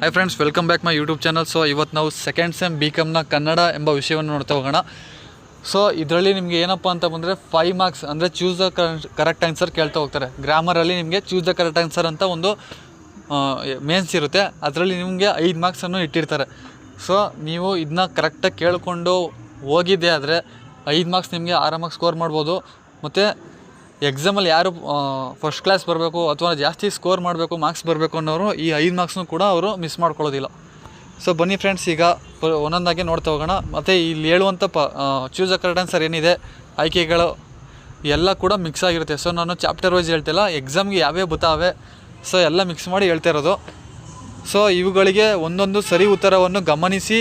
Hi friends, welcome back my YouTube channel. So ಇವತ್ತು ನಾವು second sem BComನ Kannada ಎಂಬ ವಿಷಯವನ್ನು ನೋಡ್ತಾ ಹೋಗೋಣ. ಸೊ ಇದರಲ್ಲಿ ನಿಮಗೆ ಏನಪ್ಪ ಅಂತ ಬಂದರೆ 5 ಮಾರ್ಕ್ಸ್ ಅಂದರೆ ಚೂಸ್ ದ ಕರೆಕ್ಟ್ ಆನ್ಸರ್ ಕೇಳ್ತಾ ಹೋಗ್ತಾರೆ. ಗ್ರಾಮರಲ್ಲಿ ನಿಮಗೆ ಚೂಸ್ ದ ಕರೆಕ್ಟ್ ಆನ್ಸರ್ ಅಂತ ಒಂದು ಮೇನ್ಸ್ ಇರುತ್ತೆ. ಅದರಲ್ಲಿ ನಿಮಗೆ 5 ಮಾರ್ಕ್ಸನ್ನು ಇಟ್ಟಿರ್ತಾರೆ. ಸೊ ನೀವು ಇದನ್ನ ಕರೆಕ್ಟಾಗಿ ಕೇಳಿಕೊಂಡು ಹೋಗಿದ್ದೆ ಆದರೆ 5 ಮಾರ್ಕ್ಸ್ ನಿಮಗೆ ಆರಾಮಾಗಿ ಸ್ಕೋರ್ ಮಾಡ್ಬೋದು. ಮತ್ತು ಎಕ್ಸಾಮಲ್ಲಿ ಯಾರು ಫಸ್ಟ್ ಕ್ಲಾಸ್ ಬರಬೇಕು ಅಥವಾ ಜಾಸ್ತಿ ಸ್ಕೋರ್ ಮಾಡಬೇಕು, ಮಾರ್ಕ್ಸ್ ಬರಬೇಕು ಅನ್ನೋರು ಈ 5 ಮಾರ್ಕ್ಸ್ನೂ ಕೂಡ ಅವರು ಮಿಸ್ ಮಾಡ್ಕೊಳ್ಳೋದಿಲ್ಲ. ಸೊ ಬನ್ನಿ ಫ್ರೆಂಡ್ಸ್, ಈಗ ಒಂದೊಂದಾಗಿ ನೋಡ್ತಾ ಹೋಗೋಣ. ಮತ್ತು ಇಲ್ಲಿ ಹೇಳುವಂಥ ಚೂಸ್ ದ ಕರೆಕ್ಟ್ ಆನ್ಸರ್ ಏನಿದೆ, ಆಯ್ಕೆಗಳು ಎಲ್ಲ ಕೂಡ ಮಿಕ್ಸ್ ಆಗಿರುತ್ತೆ. ಸೊ ನಾನು ಚಾಪ್ಟರ್ ವೈಸ್ ಹೇಳ್ತಿಲ್ಲ, ಎಕ್ಸಾಮ್ಗೆ ಯಾವ್ಯಾವ ಬತ್ತಾವೆ ಸೊ ಎಲ್ಲ ಮಿಕ್ಸ್ ಮಾಡಿ ಹೇಳ್ತಾ ಇರೋದು. ಸೊ ಇವುಗಳಿಗೆ ಒಂದೊಂದು ಸರಿ ಉತ್ತರವನ್ನು ಗಮನಿಸಿ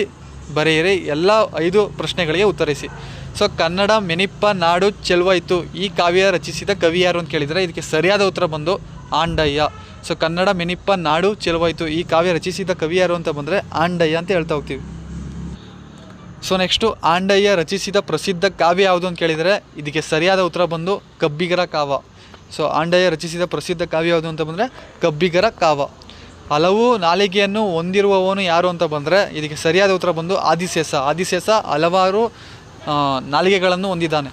ಬರೆಯಿರಿ. ಎಲ್ಲ 5 ಪ್ರಶ್ನೆಗಳಿಗೆ ಉತ್ತರಿಸಿ. ಸೊ ಕನ್ನಡ ಮೆನಿಪ್ಪ ನಾಡು ಚೆಲುವಾಯಿತು ಈ ಕಾವ್ಯ ರಚಿಸಿದ ಕವಿ ಯಾರು ಅಂತ ಕೇಳಿದರೆ ಇದಕ್ಕೆ ಸರಿಯಾದ ಉತ್ತರ ಬಂದು ಆಂಡಯ್ಯ. ಸೊ ಕನ್ನಡ ಮೆನಿಪ್ಪ ನಾಡು ಚೆಲುವಾಯಿತು ಈ ಕಾವ್ಯ ರಚಿಸಿದ ಕವಿ ಯಾರು ಅಂತ ಬಂದರೆ ಆಂಡಯ್ಯ ಅಂತ ಹೇಳ್ತಾ ಹೋಗ್ತೀವಿ. ಸೊ ನೆಕ್ಸ್ಟು, ಆಂಡಯ್ಯ ರಚಿಸಿದ ಪ್ರಸಿದ್ಧ ಕಾವ್ಯ ಯಾವುದು ಅಂತ ಕೇಳಿದರೆ ಇದಕ್ಕೆ ಸರಿಯಾದ ಉತ್ತರ ಬಂದು ಕಬ್ಬಿಗರ ಕಾವ. ಸೊ ಆಂಡಯ್ಯ ರಚಿಸಿದ ಪ್ರಸಿದ್ಧ ಕಾವ್ಯ ಯಾವುದು ಅಂತ ಬಂದರೆ ಕಬ್ಬಿಗರ ಕಾವ. ಹಲವು ನಾಲಿಗೆಯನ್ನು ಹೊಂದಿರುವವನು ಯಾರು ಅಂತ ಬಂದರೆ ಇದಕ್ಕೆ ಸರಿಯಾದ ಉತ್ತರ ಬಂದು ಆದಿಶೇಷ. ಆದಿಶೇಷ ಹಲವಾರು ನಾಲಿಗೆಗಳನ್ನು ಹೊಂದಿದ್ದಾನೆ.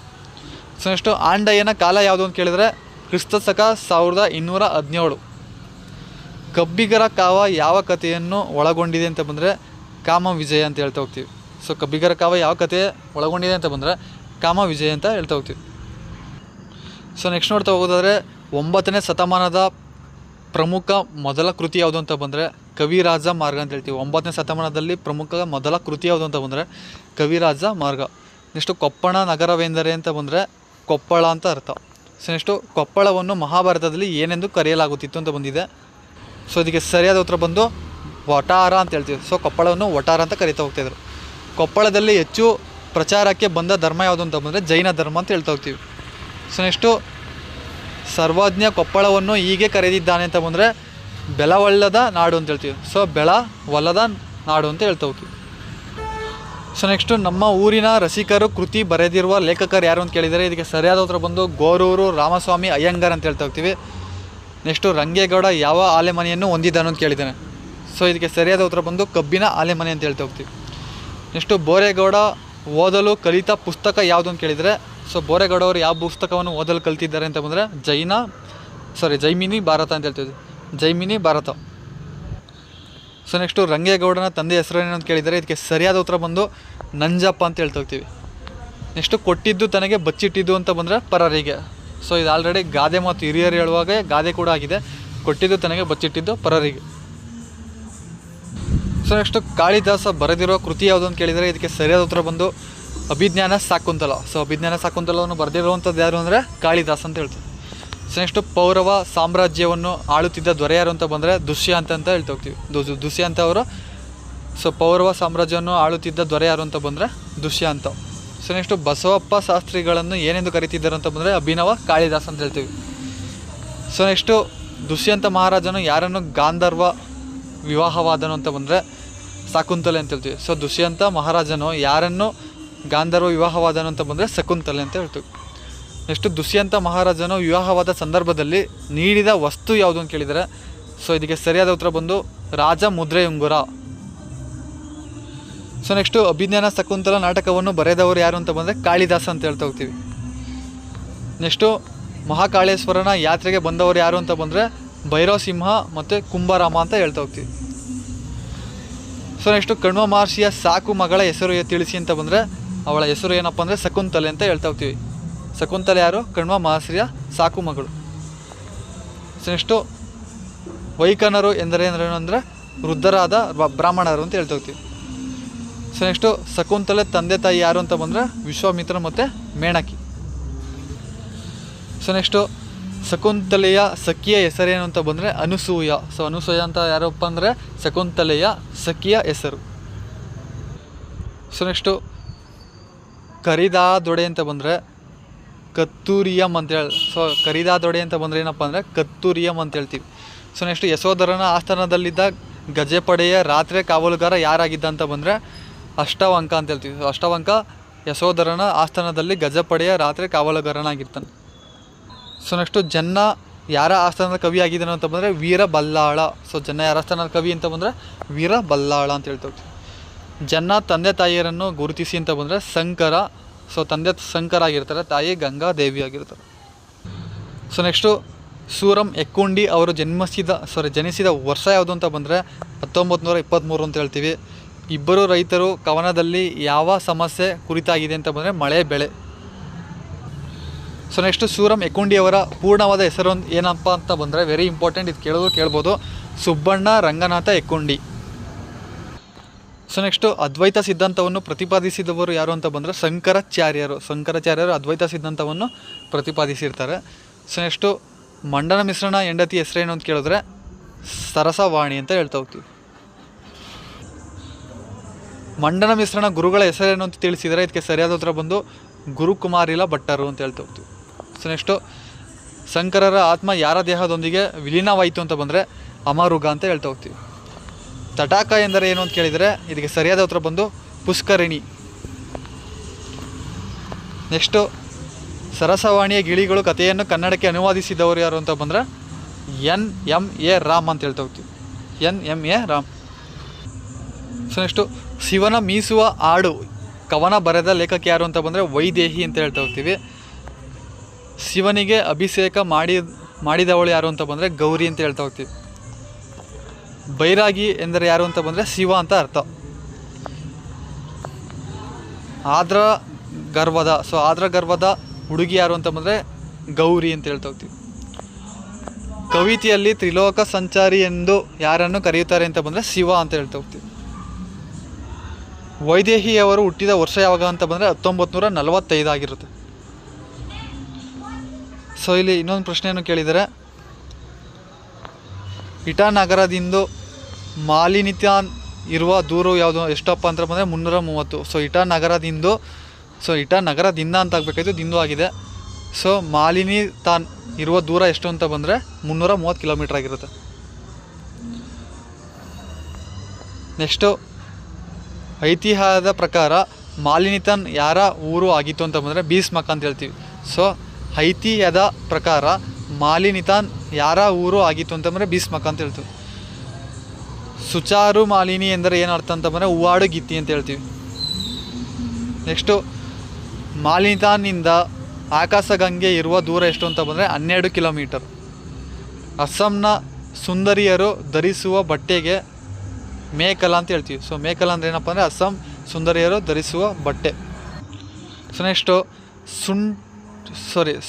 ಸೊ ನೆಕ್ಸ್ಟು, ಆಂಡಯ್ಯನ ಕಾಲ ಯಾವುದು ಅಂತ ಕೇಳಿದರೆ ಕ್ರಿಸ್ತಶಕ 1217. ಕಬ್ಬಿಗರ ಕಾವ ಯಾವ ಕಥೆಯನ್ನು ಒಳಗೊಂಡಿದೆ ಅಂತ ಬಂದರೆ ಕಾಮ ವಿಜಯ ಅಂತ ಹೇಳ್ತಾ ಹೋಗ್ತೀವಿ. ಸೊ ಕಬ್ಬಿಗರ ಕಾವ ಯಾವ ಕಥೆ ಒಳಗೊಂಡಿದೆ ಅಂತ ಬಂದರೆ ಕಾಮ ವಿಜಯ ಅಂತ ಹೇಳ್ತಾ ಹೋಗ್ತೀವಿ. ಸೊ ನೆಕ್ಸ್ಟ್ ನೋಡ್ತಾ ಹೋಗೋದಾದರೆ 9ನೇ ಶತಮಾನದ ಪ್ರಮುಖ ಮೊದಲ ಕೃತಿ ಯಾವುದು ಅಂತ ಬಂದರೆ ಕವಿರಾಜ ಮಾರ್ಗ ಅಂತ ಹೇಳ್ತೀವಿ. 9ನೇ ಶತಮಾನದಲ್ಲಿ ಪ್ರಮುಖ ಮೊದಲ ಕೃತಿ ಯಾವುದು ಅಂತ ಬಂದರೆ ಕವಿರಾಜ ಮಾರ್ಗ. ನೆಕ್ಸ್ಟು, ಕೊಪ್ಪಳ ನಗರವೆಂದರೆ ಅಂತ ಬಂದರೆ ಕೊಪ್ಪಳ ಅಂತ ಅರ್ಥ. ಸೊ ನೆಕ್ಸ್ಟು, ಕೊಪ್ಪಳವನ್ನು ಮಹಾಭಾರತದಲ್ಲಿ ಏನೆಂದು ಕರೆಯಲಾಗುತ್ತಿತ್ತು ಅಂತ ಬಂದಿದೆ. ಸೊ ಇದಕ್ಕೆ ಸರಿಯಾದ ಉತ್ತರ ಬಂದು ವಟಾರ ಅಂತ ಹೇಳ್ತೀವಿ. ಸೊ ಕೊಪ್ಪಳವನ್ನು ವಟಾರ ಅಂತ ಕರೀತಾ ಹೋಗ್ತಾಯಿದ್ರು. ಕೊಪ್ಪಳದಲ್ಲಿ ಹೆಚ್ಚು ಪ್ರಚಾರಕ್ಕೆ ಬಂದ ಧರ್ಮ ಯಾವುದು ಅಂತ ಬಂದರೆ ಜೈನ ಧರ್ಮ ಅಂತ ಹೇಳ್ತಾ ಹೋಗ್ತೀವಿ. ಸೊ ನೆಕ್ಸ್ಟು, ಸರ್ವಜ್ಞ ಕೊಪ್ಪಳವನ್ನು ಹೀಗೆ ಕರೆದಿದ್ದಾನೆ ಅಂತ ಬಂದರೆ ಬೆಳವಲ್ಲದ ನಾಡು ಅಂತ ಹೇಳ್ತೀವಿ. ಸೊ ಬೆಳವಲ್ಲದ ನಾಡು ಅಂತ ಹೇಳ್ತಾ ಹೋಗ್ತೀವಿ. ಸೊ ನೆಕ್ಸ್ಟು, ನಮ್ಮ ಊರಿನ ರಸಿಕರು ಕೃತಿ ಬರೆದಿರುವ ಲೇಖಕರು ಯಾರು ಅಂತ ಕೇಳಿದರೆ ಇದಕ್ಕೆ ಸರಿಯಾದ ಉತ್ತರ ಬಂದು ಗೋರೂರು ರಾಮಸ್ವಾಮಿ ಅಯ್ಯಂಗಾರ್ ಅಂತ ಹೇಳ್ತಾ ಹೋಗ್ತೀವಿ. ನೆಕ್ಸ್ಟು, ರಂಗೇಗೌಡ ಯಾವ ಆಲೆಮನೆಯನ್ನು ಹೊಂದಿದ್ದಾನು ಅಂತ ಕೇಳಿದ್ದಾನೆ. ಸೊ ಇದಕ್ಕೆ ಸರಿಯಾದ ಉತ್ತರ ಬಂದು ಕಬ್ಬಿನ ಆಲೆಮನೆ ಅಂತ ಹೇಳ್ತಾ ಹೋಗ್ತೀವಿ. ನೆಕ್ಸ್ಟು, ಬೋರೇಗೌಡ ಓದಲು ಕಲಿತ ಪುಸ್ತಕ ಯಾವುದು ಅಂತ ಕೇಳಿದರೆ ಸೊ ಬೋರೇಗೌಡ ಅವರು ಯಾವ ಪುಸ್ತಕವನ್ನು ಓದಲು ಕಲಿತಿದ್ದಾರೆ ಅಂತ ಬಂದರೆ ಜೈಮಿನಿ ಭಾರತ ಅಂತ ಹೇಳ್ತೀವಿ. ಜೈಮಿನಿ ಭಾರತ. ಸೊ ನೆಕ್ಸ್ಟು, ರಂಗೇಗೌಡನ ತಂದೆ ಹೆಸರೇನು ಅಂತ ಕೇಳಿದರೆ ಇದಕ್ಕೆ ಸರಿಯಾದ ಉತ್ತರ ಬಂದು ನಂಜಪ್ಪ ಅಂತ ಹೇಳ್ತಾ ಹೋಗ್ತೀವಿ. ನೆಕ್ಸ್ಟು, ಕೊಟ್ಟಿದ್ದು ತನಗೆ ಬಚ್ಚಿಟ್ಟಿದ್ದು ಅಂತ ಬಂದರೆ ಪರರಿಗೆ. ಸೊ ಇದು ಆಲ್ರೆಡಿ ಗಾದೆ ಮತ್ತು ಹಿರಿಯರು ಹೇಳುವಾಗ ಗಾದೆ ಕೂಡ ಆಗಿದೆ. ಕೊಟ್ಟಿದ್ದು ತನಗೆ ಬಚ್ಚಿಟ್ಟಿದ್ದು ಪರರಿಗೆ. ಸೊ ನೆಕ್ಸ್ಟು, ಕಾಳಿದಾಸ ಬರೆದಿರೋ ಕೃತಿ ಯಾವುದು ಅಂತ ಕೇಳಿದರೆ ಇದಕ್ಕೆ ಸರಿಯಾದ ಉತ್ತರ ಬಂದು ಅಭಿಜ್ಞಾನ ಶಾಕುಂತಲ. ಸೊ ಅಭಿಜ್ಞಾನ ಶಾಕುಂತಲವನ್ನು ಬರೆದಿರುವಂಥದ್ದು ಯಾರು ಅಂದರೆ ಕಾಳಿದಾಸ ಅಂತ ಹೇಳ್ತೀವಿ. ಸೊ ನೆಕ್ಸ್ಟು, ಪೌರವ ಸಾಮ್ರಾಜ್ಯವನ್ನು ಆಳುತ್ತಿದ್ದ ದೊರೆ ಯಾರು ಅಂತ ಬಂದರೆ ದುಷ್ಯಂತ ಅಂತ ಹೇಳ್ತಾ ಹೋಗ್ತೀವಿ. ದುಷ್ಯಂತ ಅವರು. ಸೊ ಪೌರವ ಸಾಮ್ರಾಜ್ಯವನ್ನು ಆಳುತ್ತಿದ್ದ ದೊರೆ ಯಾರು ಅಂತ ಬಂದರೆ ದುಷ್ಯಂತ. ಸೊ ನೆಕ್ಸ್ಟು, ಬಸವಪ್ಪ ಶಾಸ್ತ್ರಿಗಳನ್ನು ಏನೆಂದು ಕರೀತಿದ್ದಾರೆ ಅಂತ ಬಂದರೆ ಅಭಿನವ ಕಾಳಿದಾಸ ಅಂತ ಹೇಳ್ತೀವಿ. ಸೊ ನೆಕ್ಸ್ಟು, ದುಷ್ಯಂತ ಮಹಾರಾಜನು ಯಾರನ್ನು ಗಾಂಧರ್ವ ವಿವಾಹವಾದನು ಅಂತ ಬಂದರೆ ಶಾಕುಂತಲೆ ಅಂತ ಹೇಳ್ತೀವಿ. ಸೊ ದುಷ್ಯಂತ ಮಹಾರಾಜನು ಯಾರನ್ನು ಗಾಂಧರ್ವ ವಿವಾಹವಾದನು ಅಂತ ಬಂದರೆ ಶಕುಂತಲೆ ಅಂತ ಹೇಳ್ತೀವಿ. ನೆಕ್ಸ್ಟು, ದುಷ್ಯಂತ ಮಹಾರಾಜನು ವಿವಾಹವಾದ ಸಂದರ್ಭದಲ್ಲಿ ನೀಡಿದ ವಸ್ತು ಯಾವುದು ಅಂತ ಕೇಳಿದರೆ ಸೊ ಇದಕ್ಕೆ ಸರಿಯಾದ ಉತ್ತರ ಬಂದು ರಾಜ ಮುದ್ರೆ ಉಂಗುರ. ಸೊ ನೆಕ್ಸ್ಟು, ಅಭಿಜ್ಞಾನ ಶಕುಂತಲ ನಾಟಕವನ್ನು ಬರೆದವರು ಯಾರು ಅಂತ ಬಂದರೆ ಕಾಳಿದಾಸ ಅಂತ ಹೇಳ್ತಾ ಹೋಗ್ತೀವಿ. ನೆಕ್ಸ್ಟು, ಮಹಾಕಾಳೇಶ್ವರನ ಯಾತ್ರೆಗೆ ಬಂದವರು ಯಾರು ಅಂತ ಬಂದರೆ ಭೈರವ ಸಿಂಹ ಮತ್ತು ಕುಂಭರಾಮ ಅಂತ ಹೇಳ್ತಾ ಹೋಗ್ತೀವಿ. ಸೊ ನೆಕ್ಸ್ಟು, ಕಣ್ವ ಮಹರ್ಷಿಯ ಸಾಕು ಮಗಳ ಹೆಸರು ತಿಳಿಸಿ ಅಂತ ಬಂದರೆ ಅವಳ ಹೆಸರು ಏನಪ್ಪ ಅಂದರೆ ಶಕುಂತಲೆ ಅಂತ ಹೇಳ್ತಾ ಹೋಗ್ತೀವಿ. ಶಕುಂತಲೆ ಯಾರು? ಕಣ್ವ ಮಹರ್ಷಿಯ ಸಾಕು ಮಗಳು. ಸೊ ನೆಕ್ಸ್ಟು, ವೈಕನರು ಎಂದರೇನು ಅಂದರೆ ವೃದ್ಧರಾದ ಬ್ರಾಹ್ಮಣರು ಅಂತ ಹೇಳ್ತಾ ಹೋಗ್ತೀವಿ. ಸೊ ನೆಕ್ಸ್ಟು, ಶಕುಂತಲೆ ತಂದೆ ತಾಯಿ ಯಾರು ಅಂತ ಬಂದರೆ ವಿಶ್ವಾಮಿತ್ರ ಮತ್ತು ಮೇಣಕಿ. ಸೊ ನೆಕ್ಸ್ಟು, ಶಕುಂತಲೆಯ ಸಖಿಯ ಹೆಸರೇನು ಅಂತ ಬಂದರೆ ಅನುಸೂಯ. ಸೊ ಅನುಸೂಯ ಅಂತ ಯಾರಪ್ಪ ಅಂದರೆ ಶಕುಂತಲೆಯ ಸಖಿಯ ಹೆಸರು. ಸೊ ನೆಕ್ಸ್ಟು, ಕರಿದಾದೊಡೆ ಅಂತ ಬಂದರೆ ಕತ್ತೂರಿಯಂ ಅಂತೇಳಿ. ಸೊ ಕರಿದಾದೊಡೆ ಅಂತ ಬಂದರೆ ಏನಪ್ಪ ಅಂದರೆ ಕತ್ತೂರಿಯಂ ಅಂತ ಹೇಳ್ತೀವಿ. ಸೊ ನೆಕ್ಸ್ಟ್, ಯಶೋಧರನ ಆಸ್ಥಾನದಲ್ಲಿದ್ದ ಗಜಪಡೆಯ ರಾತ್ರಿ ಕಾವಲುಗಾರ ಯಾರಾಗಿದ್ದ ಅಂತ ಬಂದರೆ ಅಷ್ಟವಂಕ ಅಂತ ಹೇಳ್ತೀವಿ. ಸೊ ಅಷ್ಟವಂಕ ಯಶೋಧರನ ಆಸ್ಥಾನದಲ್ಲಿ ಗಜಪಡೆಯ ರಾತ್ರಿ ಕಾವಲುಗಾರನಾಗಿರ್ತಾನೆ. ಸೊ ನೆಕ್ಸ್ಟು, ಜನ್ನ ಯಾರ ಆಸ್ಥಾನದ ಕವಿ ಆಗಿದ್ದಾನೆ ಅಂತ ಬಂದರೆ ವೀರ ಬಲ್ಲಾಳ. ಸೊ ಜನ್ನ ಯಾರ ಆಸ್ಥಾನದ ಕವಿ ಅಂತ ಬಂದರೆ ವೀರ ಬಲ್ಲಾಳ ಅಂತ ಹೇಳ್ತೀವಿ. ಜನ್ನ ತಂದೆ ತಾಯಿಯರನ್ನು ಗುರುತಿಸಿ ಅಂತ ಬಂದರೆ ಶಂಕರ. ಸೊ ತಂದೆ ಶಂಕರ ಆಗಿರ್ತಾರೆ, ತಾಯಿ ಗಂಗಾದೇವಿ ಆಗಿರ್ತಾರೆ. ಸೊ ನೆಕ್ಸ್ಟು ಸೂರಂ ಎಕ್ಕುಂಡಿ ಅವರು ಜನಿಸಿದ ವರ್ಷ ಯಾವುದು ಅಂತ ಬಂದರೆ 1923 ಅಂತ ಹೇಳ್ತೀವಿ. ಇಬ್ಬರು ರೈತರು ಕವನದಲ್ಲಿ ಯಾವ ಸಮಸ್ಯೆ ಕುರಿತಾಗಿದೆ ಅಂತ ಬಂದರೆ ಮಳೆ ಬೆಳೆ. ಸೊ ನೆಕ್ಸ್ಟು ಸೂರಂ ಎಕ್ಕುಂಡಿ ಅವರ ಪೂರ್ಣವಾದ ಹೆಸರು ಏನಪ್ಪ ಅಂತ ಬಂದರೆ ವೆರಿ ಇಂಪಾರ್ಟೆಂಟ್, ಇದು ಕೇಳ್ಬೋದು, ಸುಬ್ಬಣ್ಣ ರಂಗನಾಥ ಎಕ್ಕುಂಡಿ. ಸೊ ನೆಕ್ಸ್ಟು ಅದ್ವೈತ ಸಿದ್ಧಾಂತವನ್ನು ಪ್ರತಿಪಾದಿಸಿದವರು ಯಾರು ಅಂತ ಬಂದರೆ ಶಂಕರಾಚಾರ್ಯರು ಅದ್ವೈತ ಸಿದ್ಧಾಂತವನ್ನು ಪ್ರತಿಪಾದಿಸಿರ್ತಾರೆ. ಸೊ ನೆಕ್ಸ್ಟು ಮಂಡನ ಮಿಶ್ರಣ ಹೆಂಡತಿ ಹೆಸರೇನು ಅಂತ ಕೇಳಿದ್ರೆ ಸರಸವಾಣಿ ಅಂತ ಹೇಳ್ತಾ ಹೋಗ್ತೀವಿ. ಮಂಡನ ಮಿಶ್ರಣ ಗುರುಗಳ ಹೆಸರೇನು ಅಂತ ತಿಳಿಸಿದರೆ ಇದಕ್ಕೆ ಸರಿಯಾದ ಉತ್ತರ ಬಂದು ಗುರುಕುಮಾರಿಲ ಭಟ್ಟರು ಅಂತ ಹೇಳ್ತಾ ಹೋಗ್ತೀವಿ. ಸೊ ನೆಕ್ಸ್ಟು ಶಂಕರರ ಆತ್ಮ ಯಾರ ದೇಹದೊಂದಿಗೆ ವಿಲೀನವಾಯಿತು ಅಂತ ಬಂದರೆ ಅಮರುಗ ಅಂತ ಹೇಳ್ತಾ ಹೋಗ್ತೀವಿ. ತಟಾಕ ಎಂದರೆ ಏನು ಅಂತ ಕೇಳಿದರೆ ಇದಕ್ಕೆ ಸರಿಯಾದ ಉತ್ತರ ಬಂದು ಪುಷ್ಕರಿಣಿ. ನೆಕ್ಸ್ಟು ಸರಸವಾಣಿಯ ಗಿಳಿಗಳು ಕಥೆಯನ್ನು ಕನ್ನಡಕ್ಕೆ ಅನುವಾದಿಸಿದವರು ಯಾರು ಅಂತ ಬಂದರೆ NMA ರಾಮ್ ಅಂತ ಹೇಳ್ತಾ ಹೋಗ್ತೀವಿ. NMA ರಾಮ್. ಸೊ ನೆಕ್ಸ್ಟು ಶಿವನ ಮೀಸುವ ಹಾಡು ಕವನ ಬರೆದ ಲೇಖಕ ಯಾರು ಅಂತ ಬಂದರೆ ವೈದೇಹಿ ಅಂತ ಹೇಳ್ತಾ ಹೋಗ್ತೀವಿ. ಶಿವನಿಗೆ ಅಭಿಷೇಕ ಮಾಡಿದವಳು ಯಾರು ಅಂತ ಬಂದರೆ ಗೌರಿ ಅಂತ ಹೇಳ್ತಾ ಹೋಗ್ತೀವಿ. ಬೈರಾಗಿ ಎಂದರೆ ಯಾರು ಅಂತ ಬಂದರೆ ಶಿವ ಅಂತ ಅರ್ಥ. ಆದ್ರ ಗರ್ಭದ ಹುಡುಗಿ ಯಾರು ಅಂತ ಬಂದರೆ ಗೌರಿ ಅಂತ ಹೇಳ್ತಾ ಹೋಗ್ತೀವಿ. ಕವಿತೆಯಲ್ಲಿ ತ್ರಿಲೋಕ ಸಂಚಾರಿ ಎಂದು ಯಾರನ್ನು ಕರೆಯುತ್ತಾರೆ ಅಂತ ಬಂದರೆ ಶಿವ ಅಂತ ಹೇಳ್ತಾ ಹೋಗ್ತೀವಿ. ವೈದೇಹಿಯವರು ಹುಟ್ಟಿದ ವರ್ಷ ಯಾವಾಗ ಅಂತ ಬಂದರೆ 1945 ಆಗಿರುತ್ತೆ. ಸೊ ಇಲ್ಲಿ ಇನ್ನೊಂದು ಪ್ರಶ್ನೆಯನ್ನು ಕೇಳಿದರೆ ಇಟಾನಗರದಿಂದ ಮಾಲಿನಿತಾನ್ ಇರುವ ದೂರ ಯಾವುದು ಎಷ್ಟಪ್ಪ ಅಂತ ಬಂದರೆ 330. ಸೊ ಇಟಾನಗರದಿಂದ ಅಂತ ಆಗಬೇಕಾಯ್ತು, ದಿಂದು ಆಗಿದೆ. ಸೊ ಮಾಲಿನಿತಾನ್ ಇರುವ ದೂರ ಎಷ್ಟು ಅಂತ ಬಂದರೆ 330 ಕಿಲೋಮೀಟ್ರ್ ಆಗಿರುತ್ತೆ. ನೆಕ್ಸ್ಟು ಐತಿಹ್ಯದ ಪ್ರಕಾರ ಮಾಲಿನಿತಾನ್ ಯಾರ ಊರು ಆಗಿತ್ತು ಅಂತ ಬಂದರೆ ಭೀಷ್ಮಕ ಅಂತ ಹೇಳ್ತೀವಿ. ಸೊ ಐತಿಹ್ಯದ ಪ್ರಕಾರ ಮಾಲಿನಿತಾನ್ ಯಾರ ಊರು ಆಗಿತ್ತು ಅಂತಂದರೆ ಭೀಷ್ಮಕ ಅಂತ ಹೇಳ್ತೀವಿ. ಸುಚಾರು ಮಾಲಿನಿ ಎಂದರೆ ಏನು ಅರ್ಥ ಅಂತ ಬಂದರೆ ಹೂವಾಡು ಗಿತ್ತಿ ಅಂತ ಹೇಳ್ತೀವಿ. ನೆಕ್ಸ್ಟು ಮಾಲಿನಿತಾನ್ನಿಂದ ಆಕಾಶಗಂಗೆ ಇರುವ ದೂರ ಎಷ್ಟು ಅಂತ ಬಂದರೆ 12 ಕಿಲೋಮೀಟರ್. ಅಸ್ಸಾಂನ ಸುಂದರಿಯರು ಧರಿಸುವ ಬಟ್ಟೆಗೆ ಮೇಕಲ ಅಂತ ಹೇಳ್ತೀವಿ. ಸೊ ಮೇಕಲ ಅಂದರೆ ಏನಪ್ಪ ಅಂದರೆ ಅಸ್ಸಾಂ ಸುಂದರಿಯರು ಧರಿಸುವ ಬಟ್ಟೆ. ಸೊ ನೆಕ್ಸ್ಟು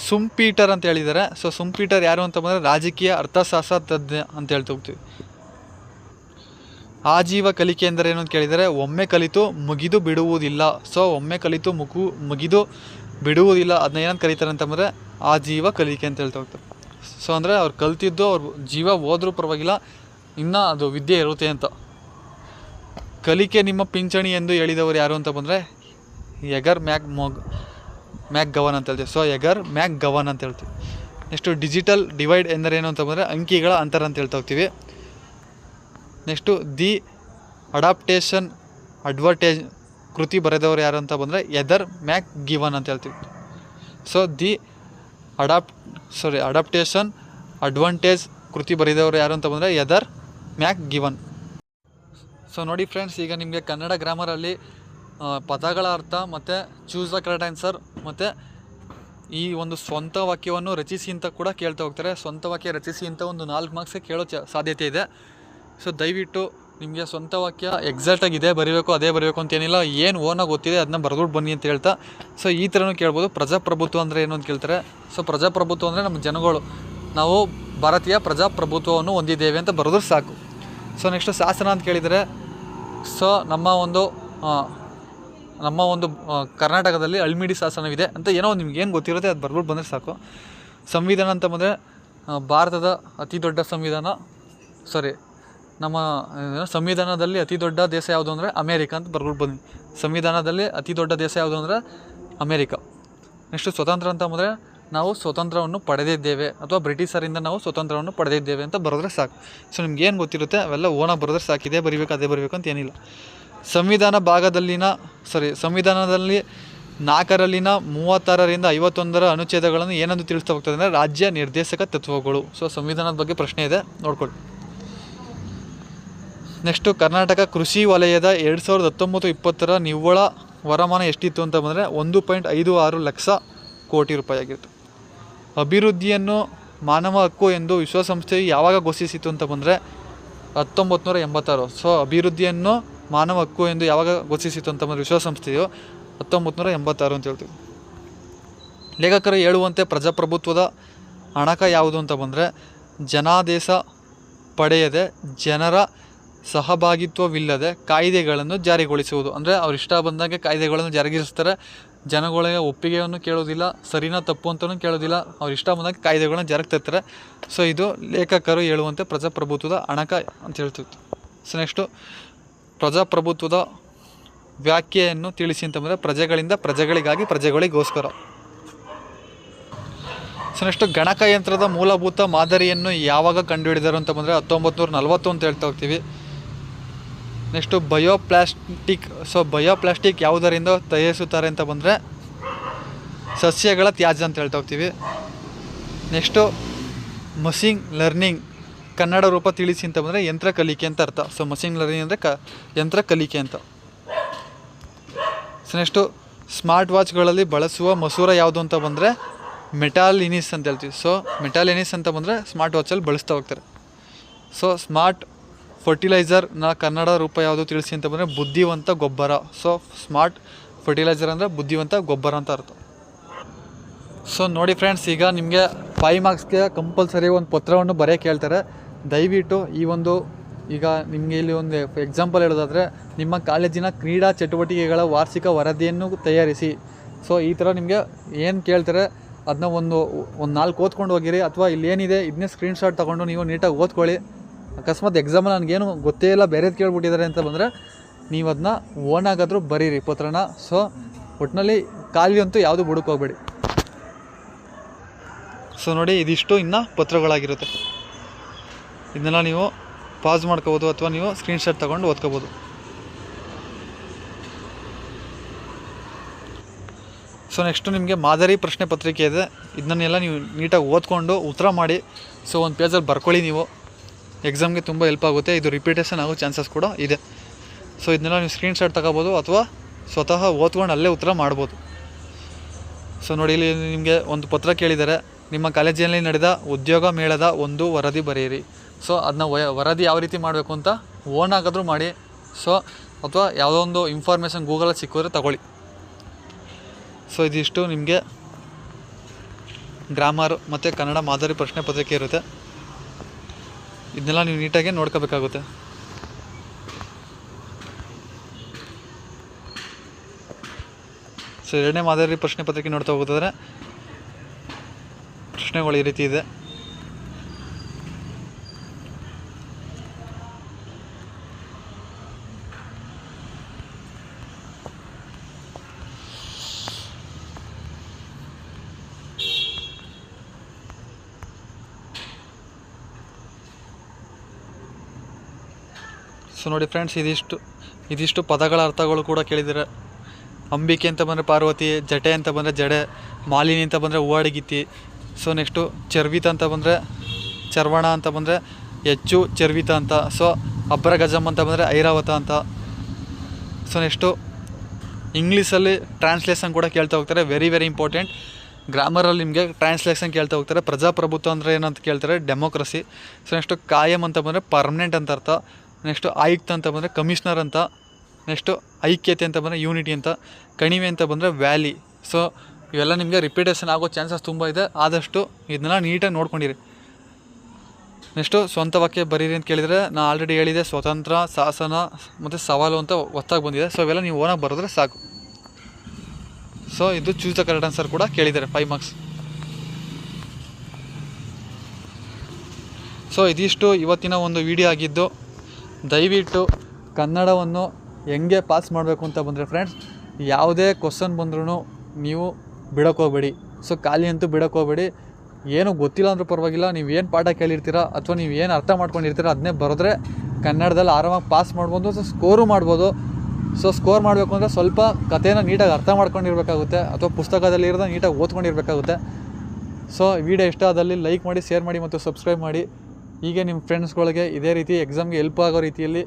ಸುಂಪೀಟರ್ ಅಂತ ಹೇಳಿದ್ದಾರೆ. ಸೊ ಸುಂಪೀಟರ್ ಯಾರು ಅಂತ ಬಂದರೆ ರಾಜಕೀಯ ಅರ್ಥಶಾಸ್ತ್ರ ತಜ್ಞ ಅಂತ ಹೇಳ್ತಾ ಹೋಗ್ತೀವಿ. ಆಜೀವ ಕಲಿಕೆ ಎಂದರೆ ಏನು ಅಂತ ಕೇಳಿದರೆ ಒಮ್ಮೆ ಕಲಿತು ಮುಗಿದು ಬಿಡುವುದಿಲ್ಲ. ಸೊ ಒಮ್ಮೆ ಕಲಿತು ಮುಗಿದು ಬಿಡುವುದಿಲ್ಲ, ಅದನ್ನ ಏನಂತ ಕರೀತಾರೆ ಅಂತಂದರೆ ಆಜೀವ ಕಲಿಕೆ ಅಂತ ಹೇಳ್ತಾ ಹೋಗ್ತಾರೆ. ಸೊ ಅಂದರೆ ಅವ್ರು ಕಲ್ತಿದ್ದು ಅವ್ರ ಜೀವ ಹೋದ್ರೂ ಪರವಾಗಿಲ್ಲ, ಇನ್ನೂ ಅದು ವಿದ್ಯೆ ಇರುತ್ತೆ ಅಂತ. ಕಲಿಕೆ ನಿಮ್ಮ ಪಿಂಚಣಿ ಎಂದು ಹೇಳಿದವರು ಯಾರು ಅಂತ ಬಂದರೆ ಎಗರ್ ಮ್ಯಾಕ್ ಗವನ್ ಅಂತ ಹೇಳ್ತೀವಿ. ಸೊ ಎಗರ್ ಮ್ಯಾಕ್ ಗವನ್ ಅಂತ ಹೇಳ್ತೀವಿ. ನೆಕ್ಸ್ಟು ಡಿಜಿಟಲ್ ಡಿವೈಡ್ ಎಂದರೇನು ಅಂತ ಬಂದರೆ ಅಂಕಿಗಳ ಅಂತರ ಅಂತ ಹೇಳ್ತಾ ಹೋಗ್ತೀವಿ. ನೆಕ್ಸ್ಟು ದಿ ಅಡಾಪ್ಟೇಷನ್ ಅಡ್ವರ್ಟೈಸ್ ಕೃತಿ ಬರೆದವರು ಯಾರು ಅಂತ ಬಂದರೆ ಎದರ್ ಮ್ಯಾಕ್ ಗಿವನ್ ಅಂತ ಹೇಳ್ತೀವಿ. ಸೊ ದಿ ಅಡಾಪ್ಟೇಷನ್ ಅಡ್ವಾಂಟೇಜ್ ಕೃತಿ ಬರೆದವರು ಯಾರು ಅಂತ ಬಂದರೆ ಎದರ್ ಮ್ಯಾಕ್ ಗಿವನ್. ಸೊ ನೋಡಿ ಫ್ರೆಂಡ್ಸ್, ಈಗ ನಿಮಗೆ ಕನ್ನಡ ಗ್ರಾಮರಲ್ಲಿ ಪದಗಳ ಅರ್ಥ ಮತ್ತು ಚೂಸ್ ದ ಕರೆಕ್ಟ್ ಆನ್ಸರ್ ಮತ್ತು ಈ ಒಂದು ಸ್ವಂತ ವಾಕ್ಯವನ್ನು ರಚಿಸಿ ಅಂತ ಕೂಡ ಕೇಳ್ತಾ ಹೋಗ್ತಾರೆ. ಸ್ವಂತ ವಾಕ್ಯ ರಚಿಸಿ ಅಂತ ಒಂದು 4 ಮಾರ್ಕ್ಸ್ಗೆ ಕೇಳೋ ಸಾಧ್ಯತೆ ಇದೆ. ಸೊ ದಯವಿಟ್ಟು ನಿಮಗೆ ಸ್ವಂತ ವಾಕ್ಯ ಎಕ್ಸಾಕ್ಟಾಗಿ ಇದೇ ಬರೀಬೇಕು ಅದೇ ಬರೀಬೇಕು ಅಂತೇನಿಲ್ಲ, ಏನು ಓನಾಗಿ ಗೊತ್ತಿದೆ ಅದನ್ನ ಬರೆದ್ಬಿಟ್ಟು ಬನ್ನಿ ಅಂತ ಹೇಳ್ತಾ. ಸೊ ಈ ಥರನೂ ಕೇಳ್ಬೋದು. ಪ್ರಜಾಪ್ರಭುತ್ವ ಅಂದರೆ ಏನು ಅಂತ ಕೇಳ್ತಾರೆ. ಸೊ ಪ್ರಜಾಪ್ರಭುತ್ವ ಅಂದರೆ ನಮ್ಮ ಜನಗಳು, ನಾವು ಭಾರತೀಯ ಪ್ರಜಾಪ್ರಭುತ್ವವನ್ನು ಹೊಂದಿದ್ದೇವೆ ಅಂತ ಬರೆದ್ರು ಸಾಕು. ಸೊ ನೆಕ್ಸ್ಟು ಶಾಸನ ಅಂತ ಕೇಳಿದರೆ, ಸೊ ನಮ್ಮ ಒಂದು ಕರ್ನಾಟಕದಲ್ಲಿ ಅಳ್ಮಿಡಿ ಶಾಸನವಿದೆ ಅಂತ ಏನೋ ನಿಮ್ಗೆ ಏನು ಗೊತ್ತಿರುತ್ತೆ ಅದು ಬರ್ಬಿಟ್ಟು ಬಂದರೆ ಸಾಕು. ಸಂವಿಧಾನ ಅಂತ ಬಂದರೆ ಭಾರತದ ಅತಿ ದೊಡ್ಡ ಸಂವಿಧಾನ, ನಮ್ಮ ಸಂವಿಧಾನದಲ್ಲಿ ಅತಿ ದೊಡ್ಡ ದೇಶ ಯಾವುದು ಅಂದರೆ ಅಮೇರಿಕಾ ಅಂತ ಬರ್ಬಿಟ್ಟು ಬನ್ನಿ. ಸಂವಿಧಾನದಲ್ಲಿ ಅತಿ ದೊಡ್ಡ ದೇಶ ಯಾವುದು ಅಂದರೆ ಅಮೇರಿಕಾ. ನೆಕ್ಸ್ಟು ಸ್ವತಂತ್ರ ಅಂತ ಬಂದರೆ ನಾವು ಸ್ವತಂತ್ರವನ್ನು ಪಡೆದಿದ್ದೇವೆ ಅಥವಾ ಬ್ರಿಟಿಷರಿಂದ ನಾವು ಸ್ವತಂತ್ರವನ್ನು ಪಡೆದಿದ್ದೇವೆ ಅಂತ ಬರೆದ್ರೆ ಸಾಕು. ಸೊ ನಿಮ್ಗೆ ಏನು ಗೊತ್ತಿರುತ್ತೆ ಅವೆಲ್ಲ ಓನಾಗಿ ಬರೆದ್ರೆ ಸಾಕು, ಇದೇ ಬರೀಬೇಕು ಅದೇ ಬರೀಬೇಕು ಅಂತ ಏನಿಲ್ಲ. ಸಂವಿಧಾನದಲ್ಲಿ 4ರಲ್ಲಿನ 36ರಿಂದ 51 ಅನುಚ್ಛೇದಗಳನ್ನು ಏನಂದು ತಿಳಿಸ್ತಾ ಹೋಗ್ತದೆ ಅಂದರೆ ರಾಜ್ಯ ನಿರ್ದೇಶಕ ತತ್ವಗಳು. ಸೊ ಸಂವಿಧಾನದ ಬಗ್ಗೆ ಪ್ರಶ್ನೆ ಇದೆ, ನೋಡ್ಕೊಳ್ಳಿ. ನೆಕ್ಸ್ಟು ಕರ್ನಾಟಕ ಕೃಷಿ ವಲಯದ 2019-20 ನಿವ್ವಳ ವರಮಾನ ಎಷ್ಟಿತ್ತು ಅಂತ ಬಂದರೆ 1.56 ಲಕ್ಷ ಕೋಟಿ ರೂಪಾಯಿ ಆಗಿತ್ತು. ಅಭಿವೃದ್ಧಿಯನ್ನು ಮಾನವ ಹಕ್ಕು ಎಂದು ವಿಶ್ವಸಂಸ್ಥೆಯು ಯಾವಾಗ ಘೋಷಿಸಿತು ಅಂತ ಬಂದರೆ 1986. ಸೊ ಅಭಿವೃದ್ಧಿಯನ್ನು ಮಾನವ ಹಕ್ಕು ಎಂದು ಯಾವಾಗ ಘೋಷಿಸಿತು ಅಂತ ಬಂದರೆ ವಿಶ್ವಸಂಸ್ಥೆಯು 1986 ಅಂತ ಹೇಳ್ತೀವಿ. ಲೇಖಕರು ಹೇಳುವಂತೆ ಪ್ರಜಾಪ್ರಭುತ್ವದ ಅಣಕ ಯಾವುದು ಅಂತ ಬಂದರೆ ಜನಾದೇಶ ಪಡೆಯದೆ ಜನರ ಸಹಭಾಗಿತ್ವವಿಲ್ಲದೆ ಕಾಯ್ದೆಗಳನ್ನು ಜಾರಿಗೊಳಿಸುವುದು. ಅಂದರೆ ಅವ್ರು ಇಷ್ಟ ಬಂದಾಗೆ ಕಾಯ್ದೆಗಳನ್ನು ಜಾರಿಗೊಳಿಸ್ತಾರೆ, ಜನಗಳಿಗೆ ಒಪ್ಪಿಗೆಯನ್ನು ಕೇಳೋದಿಲ್ಲ, ಸರಿನಾ ತಪ್ಪು ಅಂತಲೂ ಕೇಳೋದಿಲ್ಲ, ಅವ್ರು ಇಷ್ಟ ಬಂದಾಗ ಕಾಯ್ದೆಗಳನ್ನ ಜಾರಿಗೆ ತರ್ತಾರೆ. ಸೊ ಇದು ಲೇಖಕರು ಹೇಳುವಂತೆ ಪ್ರಜಾಪ್ರಭುತ್ವದ ಅಣಕ ಅಂತ ಹೇಳ್ತಿತ್ತು. ಸೊ ನೆಕ್ಸ್ಟು ಪ್ರಜಾಪ್ರಭುತ್ವದ ವ್ಯಾಖ್ಯೆಯನ್ನು ತಿಳಿಸಿ ಅಂತಂದರೆ ಪ್ರಜೆಗಳಿಂದ ಪ್ರಜೆಗಳಿಗಾಗಿ ಪ್ರಜೆಗಳಿಗೋಸ್ಕರ. ಸೊ ನೆಕ್ಸ್ಟು ಗಣಕಯಂತ್ರದ ಮೂಲಭೂತ ಮಾದರಿಯನ್ನು ಯಾವಾಗ ಕಂಡುಹಿಡಿದರು ಅಂತ ಬಂದರೆ 1940 ಅಂತ ಹೇಳ್ತಾ ಹೋಗ್ತೀವಿ. ನೆಕ್ಸ್ಟು ಬಯೋಪ್ಲಾಸ್ಟಿಕ್. ಸೊ ಬಯೋಪ್ಲಾಸ್ಟಿಕ್ ಯಾವುದರಿಂದ ತಯಾರಿಸುತ್ತಾರೆ ಅಂತ ಬಂದರೆ ಸಸ್ಯಗಳ ತ್ಯಾಜ್ಯ ಅಂತ ಹೇಳ್ತಾ ಹೋಗ್ತೀವಿ. ನೆಕ್ಸ್ಟು ಮಷೀನ್ ಲರ್ನಿಂಗ್ ಕನ್ನಡ ರೂಪ ತಿಳಿಸಿ ಅಂತ ಬಂದರೆ ಯಂತ್ರ ಕಲಿಕೆ ಅಂತ ಅರ್ಥ. ಸೊ ಮಷೀನ್ ಲರ್ನಿಂಗ್ ಅಂದರೆ ಯಂತ್ರ ಕಲಿಕೆ ಅಂತ. ಸೊ ನೆಕ್ಸ್ಟು ಸ್ಮಾರ್ಟ್ ವಾಚ್ಗಳಲ್ಲಿ ಬಳಸುವ ಮಸೂರ ಯಾವುದು ಅಂತ ಬಂದರೆ ಮೆಟಾಲಿನಿಸ್ ಅಂತ ಹೇಳ್ತೀವಿ. ಸೊ ಮೆಟಾಲಿನಿಸ್ ಅಂತ ಬಂದರೆ ಸ್ಮಾರ್ಟ್ ವಾಚಲ್ಲಿ ಬಳಸ್ತಾ ಹೋಗ್ತಾರೆ. ಸೊ ಸ್ಮಾರ್ಟ್ ಫರ್ಟಿಲೈಸರ್ನ ಕನ್ನಡ ರೂಪ ಯಾವುದು ತಿಳಿಸಿ ಅಂತ ಬಂದರೆ ಬುದ್ಧಿವಂತ ಗೊಬ್ಬರ. ಸೊ ಸ್ಮಾರ್ಟ್ ಫರ್ಟಿಲೈಸರ್ ಅಂದರೆ ಬುದ್ಧಿವಂತ ಗೊಬ್ಬರ ಅಂತ ಅರ್ಥ. ಸೊ ನೋಡಿ ಫ್ರೆಂಡ್ಸ್, ಈಗ ನಿಮಗೆ 5 ಮಾರ್ಕ್ಸ್ಗೆ ಕಂಪಲ್ಸರಿ ಒಂದು ಪತ್ರವನ್ನು ಬರೆಯೋಕ್ಕೆ ಹೇಳ್ತಾರೆ. ದಯವಿಟ್ಟು ಈಗ ನಿಮಗೆ ಇಲ್ಲಿ ಒಂದು ಎಕ್ಸಾಂಪಲ್ ಹೇಳೋದಾದರೆ, ನಿಮ್ಮ ಕಾಲೇಜಿನ ಕ್ರೀಡಾ ಚಟುವಟಿಕೆಗಳ ವಾರ್ಷಿಕ ವರದಿಯನ್ನು ತಯಾರಿಸಿ. ಸೊ ಈ ಥರ ನಿಮಗೆ ಏನು ಕೇಳ್ತಾರೆ ಅದನ್ನ ಒಂದು 4 ಓದ್ಕೊಂಡು ಹೋಗಿರಿ, ಅಥವಾ ಇಲ್ಲಿ ಏನಿದೆ ಇದನ್ನೇ ಸ್ಕ್ರೀನ್ಶಾಟ್ ತೊಗೊಂಡು ನೀವು ನೀಟಾಗಿ ಓದ್ಕೊಳ್ಳಿ. ಅಕಸ್ಮಾತ್ ಎಕ್ಸಾಮಲ್ಲಿ ನನಗೇನು ಗೊತ್ತೇ ಇಲ್ಲ, ಬೇರೆದು ಕೇಳ್ಬಿಟ್ಟಿದ್ದಾರೆ ಅಂತ ಬಂದರೆ ನೀವು ಅದನ್ನ ಓನಾಗಾದರೂ ಬರೀರಿ ಪತ್ರನ. ಸೊ ಒಟ್ಟಿನಲ್ಲಿ ಖಾಲಿ ಅಂತೂ ಯಾವುದು ಬಿಡಕ್ಕೆ ಹೋಗ್ಬೇಡಿ. ಸೊ ನೋಡಿ, ಇದಿಷ್ಟು ಇನ್ನು ಪತ್ರಗಳಾಗಿರುತ್ತೆ. ಇದನ್ನೆಲ್ಲ ನೀವು ಪಾಸ್ ಮಾಡ್ಕೋಬೋದು ಅಥವಾ ನೀವು ಸ್ಕ್ರೀನ್ಶಾಟ್ ತೊಗೊಂಡು ಓದ್ಕೋಬೋದು. ಸೊ ನೆಕ್ಸ್ಟು ನಿಮಗೆ ಮಾದರಿ ಪ್ರಶ್ನೆ ಪತ್ರಿಕೆ ಇದೆ. ಇದನ್ನೆಲ್ಲ ನೀವು ನೀಟಾಗಿ ಓದ್ಕೊಂಡು ಉತ್ತರ ಮಾಡಿ. ಸೊ ಒಂದು ಪೇಜಲ್ಲಿ ಬರ್ಕೊಳ್ಳಿ, ನೀವು ಎಕ್ಸಾಮ್ಗೆ ತುಂಬ ಹೆಲ್ಪ್ ಆಗುತ್ತೆ. ಇದು ರಿಪೀಟೇಷನ್ ಆಗೋ ಚಾನ್ಸಸ್ ಕೂಡ ಇದೆ. ಸೊ ಇದನ್ನೆಲ್ಲ ನೀವು ಸ್ಕ್ರೀನ್ಶಾಟ್ ತಗೋಬೋದು ಅಥವಾ ಸ್ವತಃ ಓದ್ಕೊಂಡು ಅಲ್ಲೇ ಉತ್ತರ ಮಾಡ್ಬೋದು. ಸೊ ನೋಡಿ, ಇಲ್ಲಿ ನಿಮಗೆ ಒಂದು ಪತ್ರ ಕೇಳಿದ್ದಾರೆ, ನಿಮ್ಮ ಕಾಲೇಜಿನಲ್ಲಿ ನಡೆದ ಉದ್ಯೋಗ ಮೇಳದ ಒಂದು ವರದಿ ಬರೆಯಿರಿ. ಸೊ ಅದನ್ನ ವರದಿ ಯಾವ ರೀತಿ ಮಾಡಬೇಕು ಅಂತ ಓನಾಗಾದರೂ ಮಾಡಿ. ಸೊ ಅಥವಾ ಯಾವುದೋ ಒಂದು ಇನ್ಫಾರ್ಮೇಷನ್ ಗೂಗಲಲ್ಲಿ ಸಿಕ್ಕಿದ್ರೆ ತಗೊಳ್ಳಿ. ಸೊ ಇದಿಷ್ಟು ನಿಮಗೆ ಗ್ರಾಮರ್ ಮತ್ತು ಕನ್ನಡ ಮಾದರಿ ಪ್ರಶ್ನೆ ಪತ್ರಿಕೆ ಇರುತ್ತೆ. ಇದನ್ನೆಲ್ಲ ನೀವು ನೀಟಾಗಿ ನೋಡ್ಕೋಬೇಕಾಗುತ್ತೆ. ಸೊ 2ನೇ ಮಾದರಿ ಪ್ರಶ್ನೆ ಪತ್ರಿಕೆ ನೋಡ್ತಾ ಹೋಗೋದಾದರೆ ಪ್ರಶ್ನೆಗಳು ಈ ರೀತಿ ಇದೆ. ಸೊ ನೋಡಿ ಫ್ರೆಂಡ್ಸ್, ಇದಿಷ್ಟು ಪದಗಳ ಅರ್ಥಗಳು ಕೂಡ ಕೇಳಿದ್ದಾರೆ. ಅಂಬಿಕೆ ಅಂತ ಬಂದರೆ ಪಾರ್ವತಿ, ಜಟೆ ಅಂತ ಬಂದರೆ ಜಡೆ, ಮಾಲಿನಿ ಅಂತ ಬಂದರೆ ಹೂವಾಡಿಗಿತ್ತಿ. ಸೊ ನೆಕ್ಸ್ಟು ಚರ್ವಿತ ಅಂತ ಬಂದರೆ ಚರ್ವಣ ಅಂತ ಬಂದರೆ ಹೆಚ್ಚು ಚರ್ವಿತ ಅಂತ. ಸೊ ಅಬ್ರಗಜಮ್ ಅಂತ ಬಂದರೆ ಐರಾವತ ಅಂತ. ಸೊ ನೆಕ್ಸ್ಟು ಇಂಗ್ಲೀಷಲ್ಲಿ ಟ್ರಾನ್ಸ್ಲೇಷನ್ ಕೂಡ ಕೇಳ್ತಾ ಹೋಗ್ತಾರೆ. Very very important. ಗ್ರಾಮರಲ್ಲಿ ನಿಮಗೆ ಟ್ರಾನ್ಸ್ಲೇಷನ್ ಕೇಳ್ತಾ ಹೋಗ್ತಾರೆ. ಪ್ರಜಾಪ್ರಭುತ್ವ ಅಂದರೆ ಏನಂತ ಕೇಳ್ತಾರೆ, ಡೆಮೋಕ್ರಸಿ. ಸೊ ನೆಕ್ಸ್ಟು ಕಾಯಂ ಅಂತ ಬಂದರೆ ಪರ್ಮನೆಂಟ್ ಅಂತ ಅರ್ಥ. ನೆಕ್ಸ್ಟು ಆಯುಕ್ತ ಅಂತ ಬಂದರೆ ಕಮಿಷ್ನರ್ ಅಂತ. ನೆಕ್ಸ್ಟು ಐಕ್ಯತೆ ಅಂತ ಬಂದರೆ ಯೂನಿಟಿ ಅಂತ. ಕಣಿವೆ ಅಂತ ಬಂದರೆ ವ್ಯಾಲಿ. ಸೊ ಇವೆಲ್ಲ ನಿಮಗೆ ರಿಪೀಟೇಷನ್ ಆಗೋ ಚಾನ್ಸಸ್ ತುಂಬ ಇದೆ. ಆದಷ್ಟು ಇದನ್ನೆಲ್ಲ ನೀಟಾಗಿ ನೋಡ್ಕೊಂಡಿರಿ. ನೆಕ್ಸ್ಟು ಸ್ವಂತ ವಾಕ್ಯ ಬರೀರಿ ಅಂತ ಕೇಳಿದರೆ ನಾನು ಆಲ್ರೆಡಿ ಹೇಳಿದೆ, ಸ್ವತಂತ್ರ, ಶಾಸನ ಮತ್ತು ಸವಾಲು ಅಂತ ಹೊತ್ತಾಗಿ ಬಂದಿದೆ. ಸೊ ಇವೆಲ್ಲ ನೀವು ಓನಾಗಿ ಬರೆದ್ರೆ ಸಾಕು. ಸೊ ಇದು ಚೂಸ್ ದ ಕರೆಕ್ಟ್ ಆನ್ಸರ್ ಕೂಡ ಕೇಳಿದ್ದಾರೆ 5 ಮಾರ್ಕ್ಸ್. ಸೊ ಇದಿಷ್ಟು ಇವತ್ತಿನ ಒಂದು ವಿಡಿಯೋ ಆಗಿದ್ದು. ದಯವಿಟ್ಟು ಕನ್ನಡವನ್ನು ಹೆಂಗೆ ಪಾಸ್ ಮಾಡಬೇಕು ಅಂತ ಬಂದರೆ ಫ್ರೆಂಡ್ಸ್, ಯಾವುದೇ ಕ್ವಶನ್ ಬಂದ್ರೂ ನೀವು ಬಿಡೋಕ್ಕೋಗ್ಬೇಡಿ. ಸೊ ಖಾಲಿ ಅಂತೂ ಬಿಡೋಕ್ಕೋಗ್ಬೇಡಿ. ಏನು ಗೊತ್ತಿಲ್ಲ ಅಂದರೂ ಪರವಾಗಿಲ್ಲ, ನೀವು ಏನು ಪಾಠ ಕೇಳಿರ್ತೀರ ಅಥವಾ ನೀವು ಏನು ಅರ್ಥ ಮಾಡ್ಕೊಂಡಿರ್ತೀರ ಅದನ್ನೇ ಬರೆದ್ರೆ ಕನ್ನಡದಲ್ಲಿ ಆರಾಮಾಗಿ ಪಾಸ್ ಮಾಡ್ಬೋದು, ಸ್ಕೋರು ಮಾಡ್ಬೋದು. ಸೊ ಸ್ಕೋರ್ ಮಾಡಬೇಕು ಅಂದರೆ ಸ್ವಲ್ಪ ಕಥೆನ ನೀಟಾಗಿ ಅರ್ಥ ಮಾಡ್ಕೊಂಡಿರ್ಬೇಕಾಗುತ್ತೆ ಅಥವಾ ಪುಸ್ತಕದಲ್ಲಿ ಇರೋದು ನೀಟಾಗಿ ಓದ್ಕೊಂಡಿರ್ಬೇಕಾಗುತ್ತೆ. ಸೊ ವಿಡಿಯೋ ಇಷ್ಟ ಆದಲ್ಲಿ ಲೈಕ್ ಮಾಡಿ, ಶೇರ್ ಮಾಡಿ ಮತ್ತು ಸಬ್ಸ್ಕ್ರೈಬ್ ಮಾಡಿ. ಹೀಗೆ ನಿಮ್ಮ ಫ್ರೆಂಡ್ಸ್ಗಳಿಗೆ ಇದೇ ರೀತಿ ಎಕ್ಸಾಮ್ಗೆ ಹೆಲ್ಪ್ ಆಗೋ ರೀತಿಯಲ್ಲಿ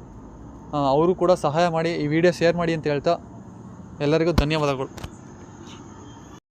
ಅವರು ಕೂಡ ಸಹಾಯ ಮಾಡಿ, ಈ ವಿಡಿಯೋ ಶೇರ್ ಮಾಡಿ ಅಂತ ಹೇಳ್ತಾ ಎಲ್ಲರಿಗೂ ಧನ್ಯವಾದಗಳು.